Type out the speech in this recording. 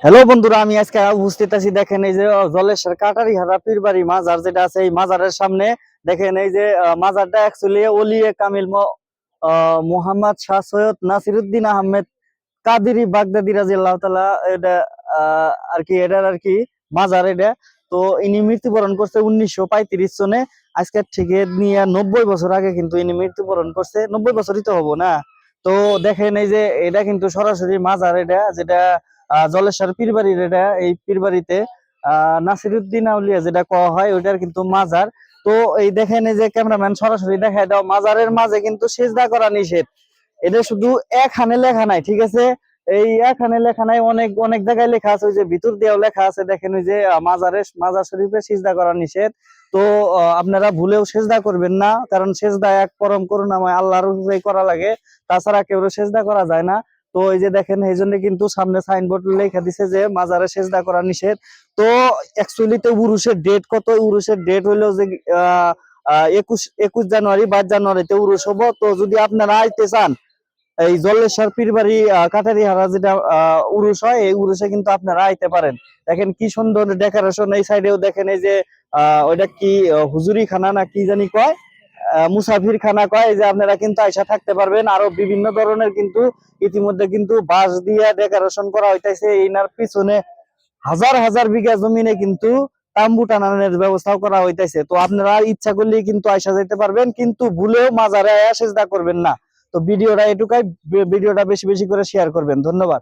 Hello বন্ধুরা, আমি আজকে উপস্থিত আছি। দেখেন এই যে জলেশ্বর কাটারিহারা পীরবাড়ি মাজার যেটা আছে, এই মাজারের সামনে দেখেন এই যে মাজারটা অ্যাকচুয়ালি ওলিয়ে কামিল মোহাম্মদ শাহ সৈয়দ নাসিরুদ্দিন আহমেদ কাদেরি বাগদাদি রাদিয়াল্লাহু তাআলা এটা আর কি এটার আর কি মাজার এটা। তো ইনি মৃত্যুবরণ করছে 1935 সনে। আজকে থেকে নিয়ে 90 বছর আগে কিন্তু ইনি মৃত্যুবরণ করছে। 90 বছরই তো হবো না। তো দেখেন এই যে এটা কিন্তু সরাসরি মাজার এটা, যেটা জলেশ্বর পীরবাড়ির এটা। এই পীরবাড়িতে নাসিরুদ্দিন আউলিয়া যেটা কওয়া হয় ওইটার কিন্তু মাজার। তো এই দেখেন এই যে ক্যামেরাম্যান সরাসরি দেখায় দাও, মাজারের মাঝে কিন্তু সিজদা করা নিষেধ। এটা শুধু এখানে লেখা নাই, ঠিক আছে? এই এখানে লেখা নাই, অনেক অনেক জায়গায় লেখা আছে, ওই যে ভিতর দিয়েও লেখা আছে। দেখেন ওই যে মাজার শরীফে সিজদা করা নিষেধ। তো আপনারা ভুলেও সেজদা করবেন না, কারণ সেজদা এক পরম করুণাময় আল্লাহর উপরেই করা লাগে, তাছাড়া কেউ সেজদা করা যায় না। তো এই যে দেখেন এই জন্য কিন্তু সামনে সাইনবোর্ড লেখা দিছে যে মাজারে সেজদা করা নিষেধ। তো অ্যাকচুয়ালি তো উরুসের ডেট কত? উরুসের ডেট হইলো যে 21 জানুয়ারি, 22 জানুয়ারিতে উরুস হবো। তো যদি আপনারা আইতে চান এই জলেশ্বর পীরবাড়ি কাটারিহারা যেটা উরুস হয়, এই উরুসে কিন্তু আপনারা আইতে পারেন। দেখেন কি সুন্দর ডেকোরেশন। এই সাইডেও দেখেন এই যে ওইটা কি হুজুরি খানা না কি জানি কয়, মুসাফির খানা কয়। এই যে আপনারা কিন্তু আইসা থাকতে পারবেন। আরো বিভিন্ন ধরনের কিন্তু ইতিমধ্যে কিন্তু বাঁশ দিয়ে ডেকোরেশন করা হইতেছে। এইনার পিছনে হাজার হাজার বিঘা জমিনে কিন্তু তাম্বু টানানোর ব্যবস্থাও করা হইতেছে। তো আপনারা ইচ্ছা করলেই কিন্তু আইসা যাইতে পারবেন, কিন্তু ভুলেও মাজারে আয়া সেজদা করবেন না। তো ভিডিওটা এটুকাই। ভিডিওটা বেশি বেশি করে শেয়ার করবেন। ধন্যবাদ।